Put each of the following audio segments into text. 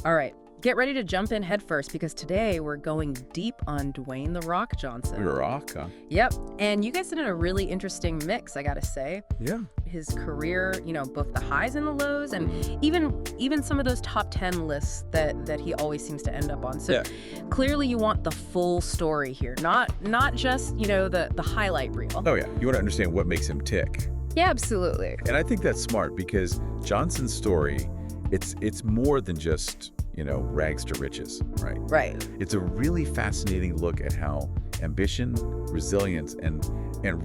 All right, get ready to jump in headfirst because today we're going deep on Dwayne "The Rock" Johnson. Rock, huh? Yep, and you guys did a really interesting mix, I gotta say. Yeah. His career, both the highs and the lows, and even some of those top 10 lists that he always seems to end up on. So clearly you want the full story here, not just, the highlight reel. Oh, yeah. You want to understand what makes him tick. Yeah, absolutely. And I think that's smart because Johnson's story, it's more than just, rags to riches, right? Right. It's a really fascinating look at how ambition, resilience, and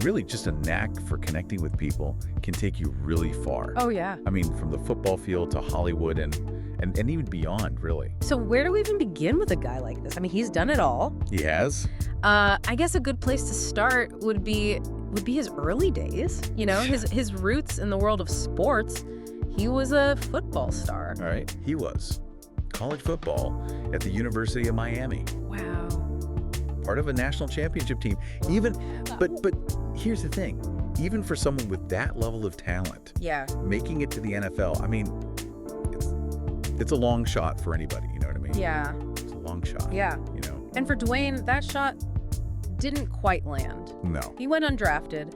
really just a knack for connecting with people can take you really far. Oh, yeah. I mean, from the football field to Hollywood and even beyond, really. So where do we even begin with a guy like this? I mean, he's done it all. He has? I guess a good place to start would be his early days. His roots in the world of sports. He was a football star. All right. He was. College football at the University of Miami. Wow. Part of a national championship team. But here's the thing. Even for someone with that level of talent, making it to the NFL, I mean, it's a long shot for anybody, you know what I mean? Yeah. It's a long shot. Yeah. And for Dwayne, that shot didn't quite land. No. He went undrafted,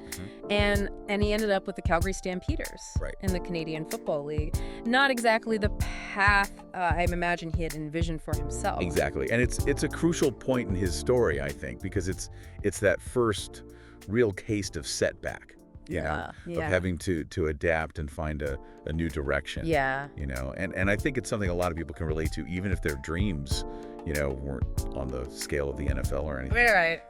and he ended up with the Calgary Stampeders in the Canadian Football League. Not exactly the path I imagine he had envisioned for himself. Exactly. And it's a crucial point in his story, I think, because it's that first real taste of setback. Of having to adapt and find a new direction. Yeah. And I think it's something a lot of people can relate to, even if their dreams, weren't on the scale of the NFL or anything. Right.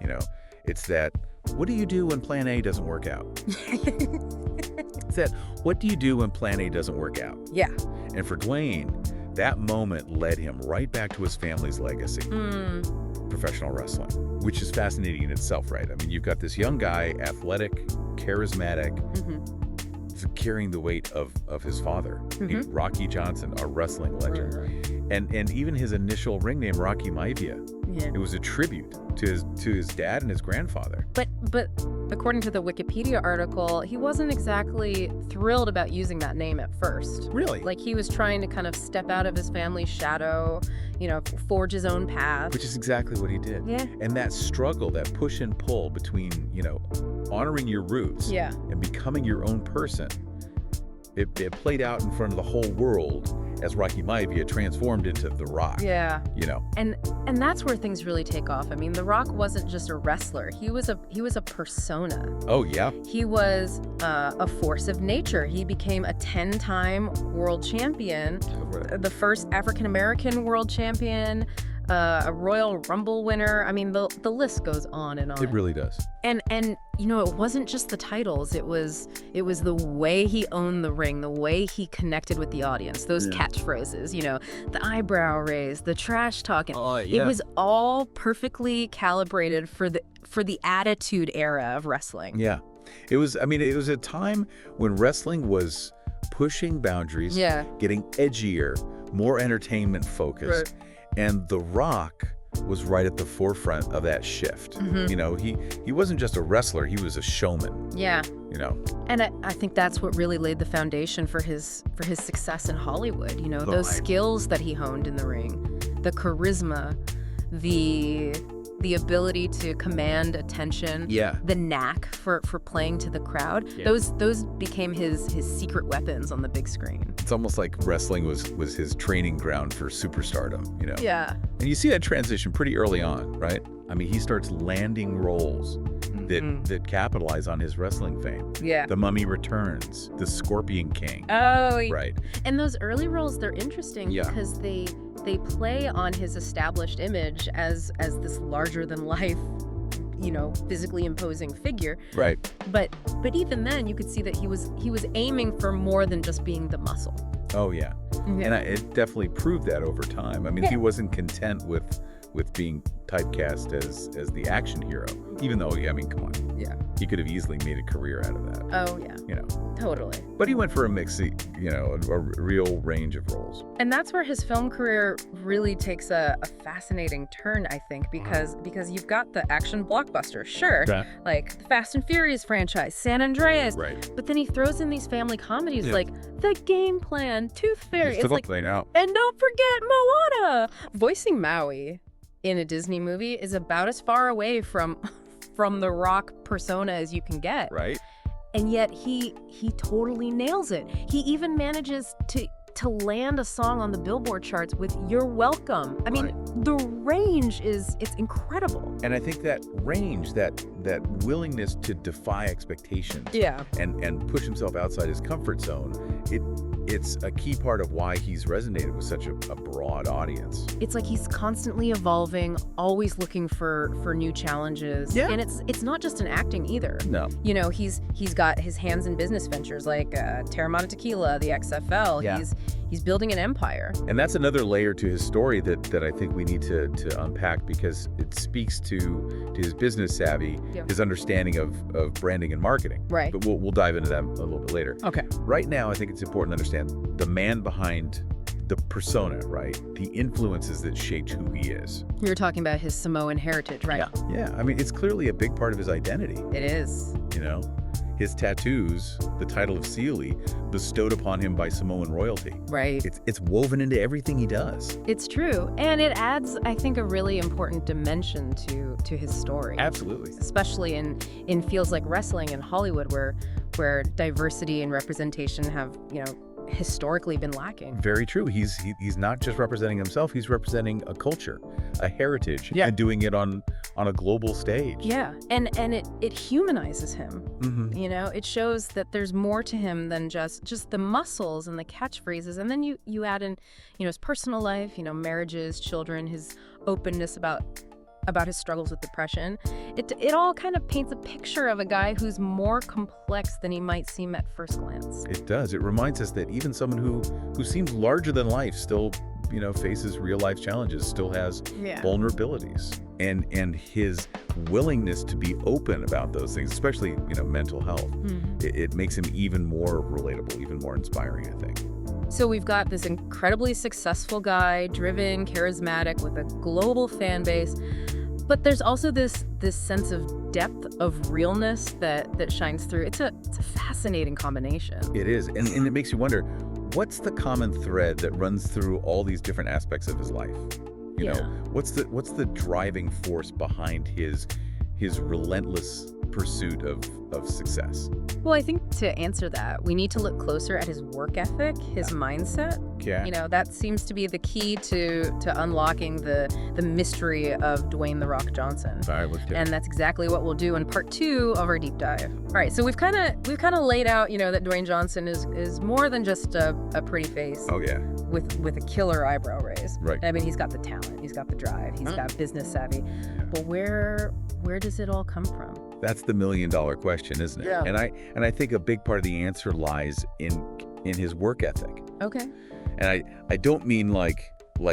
It's that, what do you do when plan A doesn't work out? It's that, what do you do when plan A doesn't work out? Yeah. And for Dwayne, that moment led him right back to his family's legacy. Professional wrestling, which is fascinating in itself, right? I mean, you've got this young guy, athletic, charismatic, carrying the weight of his father, Rocky Johnson, a wrestling legend. And even his initial ring name, Rocky Maivia, it was a tribute to his dad and his grandfather. But according to the Wikipedia article, he wasn't exactly thrilled about using that name at first. Really? Like, he was trying to kind of step out of his family's shadow, forge his own path. Which is exactly what he did. Yeah. And that struggle, that push and pull between, honoring your roots and becoming your own person, it played out in front of the whole world as Rocky Maivia transformed into The Rock. Yeah. And that's where things really take off. I mean, The Rock wasn't just a wrestler. He was a persona. Oh, yeah. He was a force of nature. He became a 10-time world champion, the first African-American world champion, a Royal Rumble winner. I mean, the list goes on and on. It really does. And it wasn't just the titles. It was the way he owned the ring, the way he connected with the audience, those catchphrases, the eyebrow raise, the trash talking. It was all perfectly calibrated for the attitude era of wrestling. Yeah. It was a time when wrestling was pushing boundaries, getting edgier, more entertainment focused. Right. And The Rock was right at the forefront of that shift. He wasn't just a wrestler, he was a showman. Yeah. And I think that's what really laid the foundation for his success in Hollywood. Those skills that he honed in the ring, the charisma, the ability to command attention, the knack for playing to the crowd. Those became his secret weapons on the big screen. It's almost like wrestling was his training ground for superstardom, Yeah. And you see that transition pretty early on, right? I mean, he starts landing roles that capitalize on his wrestling fame. Yeah. The Mummy Returns, The Scorpion King. Oh, right. And those early roles, they're interesting because they play on his established image as this larger than life, physically imposing figure. Right. But even then, you could see that he was aiming for more than just being the muscle. Oh, yeah. And it definitely proved that over time. I mean, he wasn't content with with being typecast as the action hero. Even though, I mean, come on. Yeah. He could have easily made a career out of that. Oh, yeah. You know. Totally. But he went for a mix, a real range of roles. And that's where his film career really takes a fascinating turn, I think, because you've got the action blockbuster, sure, like the Fast and Furious franchise, San Andreas, right? But then he throws in these family comedies like The Game Plan, Tooth Fairy. It's like, and don't forget Moana. Voicing Maui in a Disney movie is about as far away from the Rock persona as you can get, right? And yet he totally nails it. He even manages to land a song on the Billboard charts with "You're Welcome." I mean, the range it's incredible. And I think that range, that willingness to defy expectations, and push himself outside his comfort zone, it's a key part of why he's resonated with such a broad audience. It's like he's constantly evolving, always looking for new challenges. Yeah. And it's not just in acting either. No. You know, he's got his hands in business ventures like Terramana Tequila, the XFL. Yeah. He's building an empire. And that's another layer to his story that I think we need to unpack, because it speaks to his business savvy, his understanding of branding and marketing. Right. But we'll dive into that a little bit later. Okay. Right now, I think it's important to understand the man behind the persona, right? The influences that shaped who he is. You're talking about his Samoan heritage, right? Yeah. I mean, it's clearly a big part of his identity. It is. You know? His tattoos, the title of Sealy, bestowed upon him by Samoan royalty. Right. It's woven into everything he does. It's true. And it adds, I think, a really important dimension to his story. Absolutely. Especially in fields like wrestling and Hollywood, where diversity and representation have, historically been lacking. Very true. He's not just representing himself, he's representing a culture, a heritage, and doing it on a global stage. Yeah, and it humanizes him. Mm-hmm. It shows that there's more to him than just the muscles and the catchphrases. And then you add in, his personal life, marriages, children, his openness about his struggles with depression. It all kind of paints a picture of a guy who's more complex than he might seem at first glance. It does. It reminds us that even someone who seems larger than life still, faces real life challenges, still has vulnerabilities. And his willingness to be open about those things, especially, mental health, it makes him even more relatable, even more inspiring, I think. So we've got this incredibly successful guy, driven, charismatic, with a global fan base. But there's also this sense of depth of realness that shines through. It's a fascinating combination. It is. And it makes you wonder, what's the common thread that runs through all these different aspects of his life? You know, what's the driving force behind his relentless pursuit of success? Well, I think to answer that, we need to look closer at his work ethic, his mindset. Yeah. That seems to be the key to unlocking the mystery of Dwayne "The Rock" Johnson. All right, let's do it. And that's exactly what we'll do in part 2 of our deep dive. All right, so we've kind of laid out, that Dwayne Johnson is more than just a pretty face. Oh yeah. With a killer eyebrow raise. Right. I mean, he's got the talent, he's got the drive, he's got business savvy. But where does it all come from? That's the $1 million question, isn't it? Yeah. And I think a big part of the answer lies in his work ethic. Okay. And I don't mean like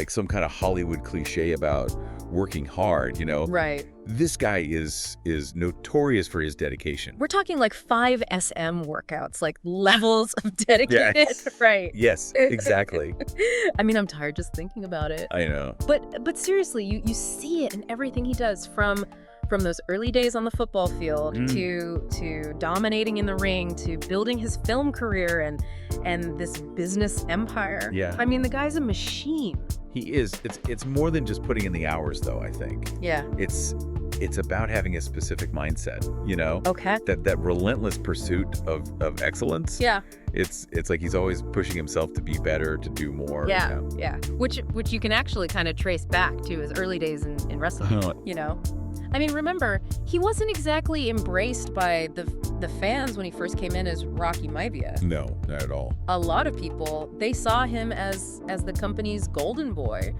some kind of Hollywood cliche about working hard, Right. This guy is notorious for his dedication. We're talking like 5 SM workouts, like levels of dedicated. Yes. Right. Yes, exactly. I mean, I'm tired just thinking about it. I know. But seriously, you see it in everything he does, from those early days on the football field to dominating in the ring, to building his film career and this business empire. Yeah. I mean, the guy's a machine. He is. It's more than just putting in the hours, though, I think. Yeah. It's about having a specific mindset, Okay. That relentless pursuit of excellence. Yeah. It's like he's always pushing himself to be better, to do more. Yeah. Yeah. Which you can actually kind of trace back to his early days in wrestling, I mean, remember, he wasn't exactly embraced by the the fans, when he first came in as Rocky Maivia, No, not at all. a lot of people, they saw him as the company's golden boy,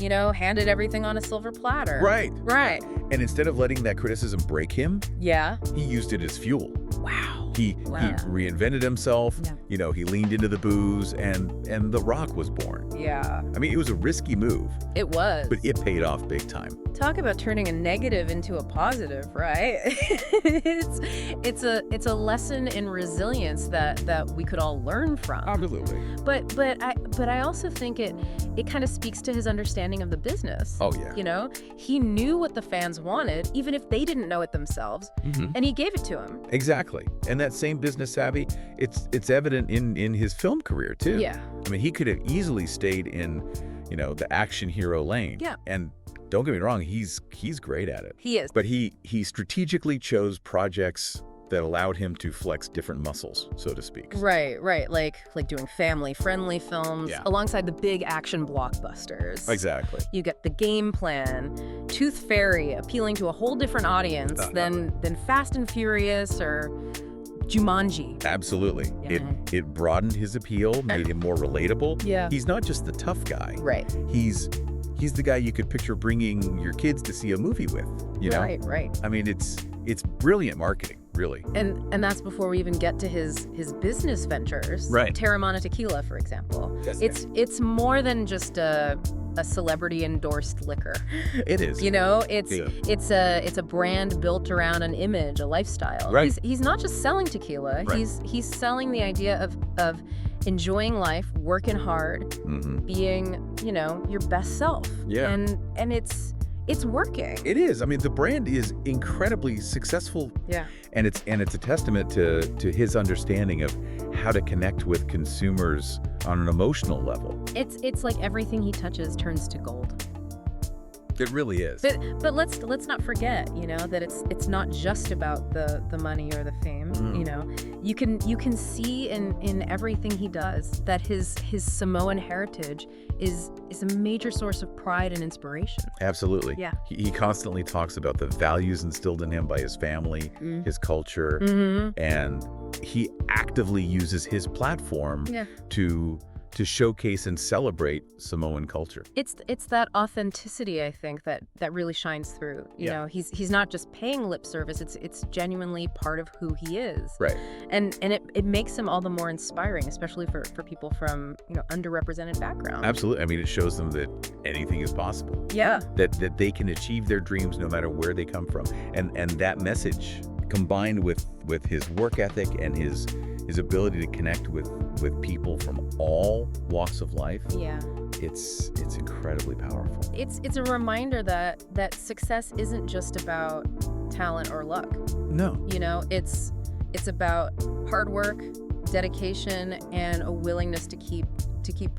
you know, handed everything on a silver platter. Right. Right. And instead of letting that criticism break him, Yeah. he used it as fuel. Wow. He Wow. reinvented himself. Yeah. You know, he leaned into the booze, and The Rock was born. Yeah. I mean, it was a risky move, It was. but it paid off big time. Talk about turning a negative into a positive, right? it's a lesson in resilience that we could all learn from. Absolutely. But I also think it kind of speaks to his understanding of the business. Oh, yeah. You know, he knew what the fans wanted, even if they didn't know it themselves, and he gave it to them. Exactly. And that same business savvy, it's evident in his film career, too. Yeah. I mean, he could have easily stayed in, you know, the action hero lane. Yeah. And don't get me wrong, he's great at it. He is. But he strategically chose projects that allowed him to flex different muscles, so to speak. Right. Like doing family-friendly films alongside the big action blockbusters. Exactly. You get The Game Plan, Tooth Fairy, appealing to a whole different audience than Fast and Furious or Jumanji. Absolutely. Yeah. It broadened his appeal, made him more relatable. Yeah. He's not just the tough guy. Right. He's the guy you could picture bringing your kids to see a movie with, you know? Right. I mean, it's brilliant marketing, really. And that's before we even get to his business ventures. Right. Terramana Tequila, for example. Yes, It's more than just a celebrity endorsed liquor. It is. You know, it's a brand built around an image, a lifestyle. Right. He's not just selling tequila. Right. He's selling the idea of enjoying life, working hard, being, you know, your best self. Yeah. And it's working. It is. I mean, the brand is incredibly successful. Yeah. And it's a testament to his understanding of how to connect with consumers on an emotional level. It's like everything he touches turns to gold. It really is. But let's not forget, you know, that it's not just about the money or the fame. You know, you can see in everything he does that his Samoan heritage is a major source of pride and inspiration. Absolutely. Yeah. He constantly talks about the values instilled in him by his family, his culture, and he actively uses his platform to showcase and celebrate Samoan culture. It's that authenticity, I think, that really shines through. You know, he's not just paying lip service, it's genuinely part of who he is. Right. And it makes him all the more inspiring, especially for people from, you know, underrepresented backgrounds. Absolutely. I mean, it shows them that anything is possible. Yeah. That they can achieve their dreams no matter where they come from. And that message, combined with his work ethic and his ability to connect with people from all walks of life, it's incredibly powerful. It's a reminder that success isn't just about talent or luck. No. You know, it's about hard work, dedication, and a willingness to keep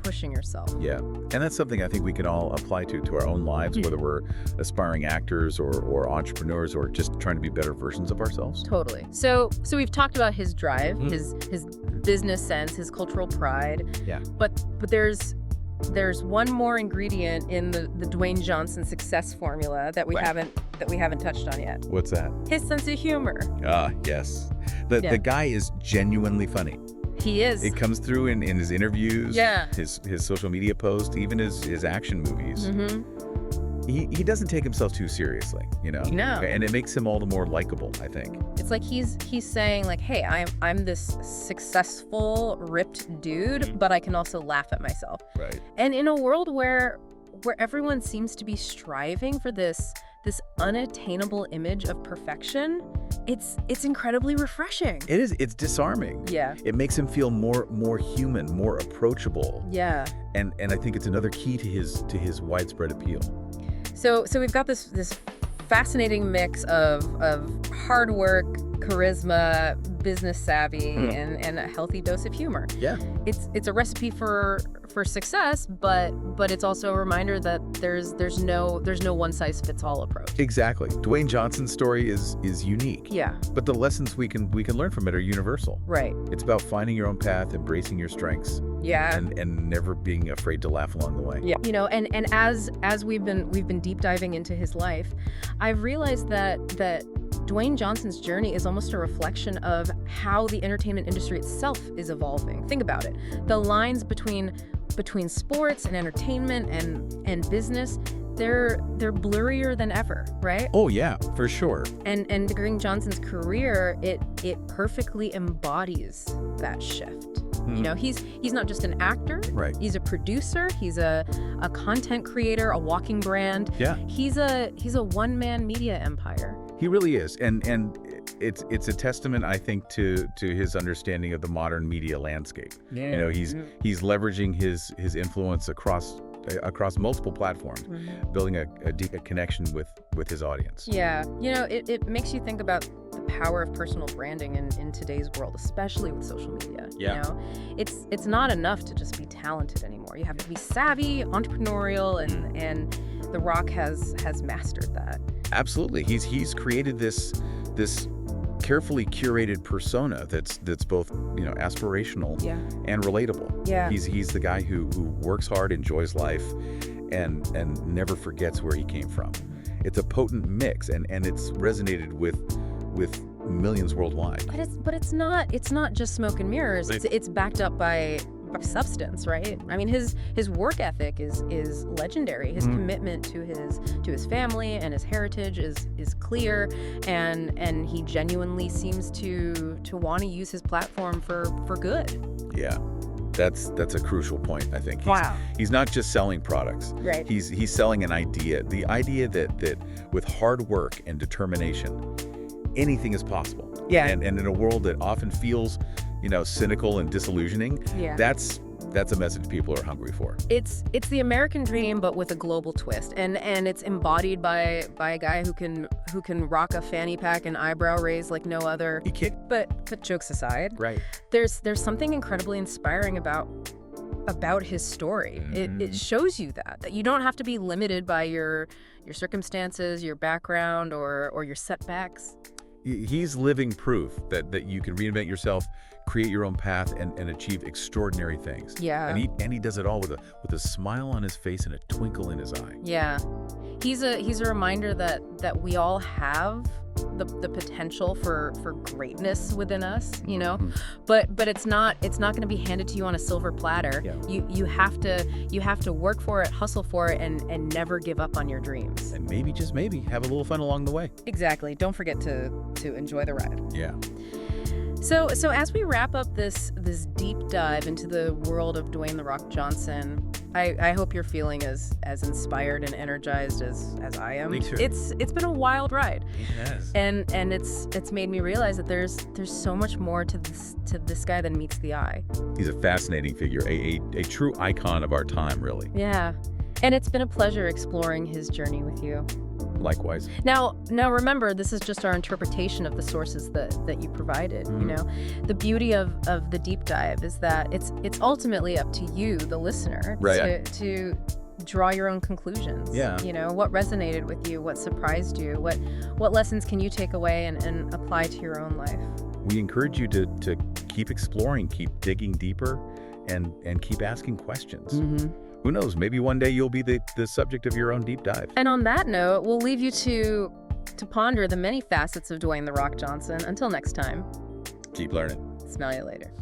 pushing yourself. Yeah. And that's something I think we can all apply to our own lives, whether we're aspiring actors or entrepreneurs or just trying to be better versions of ourselves. Totally. So we've talked about his drive, his business sense, his cultural pride. Yeah. But there's one more ingredient in the Dwayne Johnson success formula that we haven't touched on yet. What's that? His sense of humor. Yes. The guy is genuinely funny. He is. It comes through in his interviews, his social media posts, even his action movies. He doesn't take himself too seriously, you know? No. And it makes him all the more likable, I think. It's like he's saying, like, hey, I'm this successful, ripped dude, but I can also laugh at myself. Right. And in a world where everyone seems to be striving for this unattainable image of perfection, it's incredibly refreshing. It is. It's disarming. Yeah. It makes him feel more human, more approachable. Yeah. And I think it's another key to his widespread appeal. So we've got this fascinating mix of hard work, charisma, business savvy, and a healthy dose of humor. Yeah. It's a recipe for success, but it's also a reminder that there's no one size fits all approach. Exactly. Dwayne Johnson's story is unique. Yeah. But the lessons we can learn from it are universal. Right. It's about finding your own path, embracing your strengths. Yeah. And never being afraid to laugh along the way. Yeah. You know, and as we've been deep diving into his life, I've realized that Dwayne Johnson's journey is almost a reflection of how the entertainment industry itself is evolving. Think about it. The lines between sports and entertainment and business, they're blurrier than ever, right? Oh yeah, for sure. And Dwayne Johnson's career, it perfectly embodies that shift. You know, he's not just an actor. Right. He's a producer. He's a content creator, a walking brand. Yeah. He's a one-man media empire. He really is, and it's a testament, I think, to his understanding of the modern media landscape. Yeah. You know, he's leveraging his influence across multiple platforms, building a deep connection with his audience. Yeah, you know, it makes you think about the power of personal branding in today's world, especially with social media. Yeah. You know, it's not enough to just be talented anymore. You have to be savvy, entrepreneurial, and The Rock has mastered that. Absolutely, he's created this carefully curated persona that's both, you know, aspirational and relatable. Yeah. He's the guy who works hard, enjoys life, and never forgets where he came from. It's a potent mix, and it's resonated with millions worldwide. But it's not just smoke and mirrors. It's backed up by substance, right? I mean, his work ethic is legendary. His commitment to his family and his heritage is clear, and he genuinely seems to want to use his platform for good. Yeah. That's a crucial point, I think. He's not just selling products. Right. He's selling an idea. The idea that with hard work and determination, anything is possible. Yeah. And in a world that often feels, you know, cynical and disillusioning, that's a message people are hungry for. It's the American dream, but with a global twist, and it's embodied by a guy who can rock a fanny pack and eyebrow raise like no other. He kicked. But jokes aside, Right. There's something incredibly inspiring about his story. It shows you that you don't have to be limited by your circumstances, your background, or your setbacks. He's living proof that you can reinvent yourself, create your own path, and achieve extraordinary things. Yeah. And he does it all with a smile on his face and a twinkle in his eye. Yeah. He's a reminder that we all have the potential for greatness within us, you know, but it's not going to be handed to you on a silver platter. Yeah. You have to work for it, hustle for it, and never give up on your dreams. And maybe, just maybe, have a little fun along the way. Exactly. Don't forget to enjoy the ride. Yeah. So as we wrap up this deep dive into the world of Dwayne "The Rock" Johnson, I hope you're feeling as inspired and energized as I am. Me too. It's been a wild ride. It has. And it's made me realize that there's so much more to this guy than meets the eye. He's a fascinating figure, a true icon of our time, really. Yeah. And it's been a pleasure exploring his journey with you. Likewise. Now remember, this is just our interpretation of the sources that you provided. You know, the beauty of the deep dive is that it's ultimately up to you, the listener, Right. to draw your own conclusions. Yeah. You know, what resonated with you, what surprised you, what lessons can you take away and apply to your own life? We encourage you to keep exploring, keep digging deeper, and keep asking questions. Who knows? Maybe one day you'll be the subject of your own deep dive. And on that note, we'll leave you to ponder the many facets of Dwayne "The Rock" Johnson. Until next time. Keep learning. Smell you later.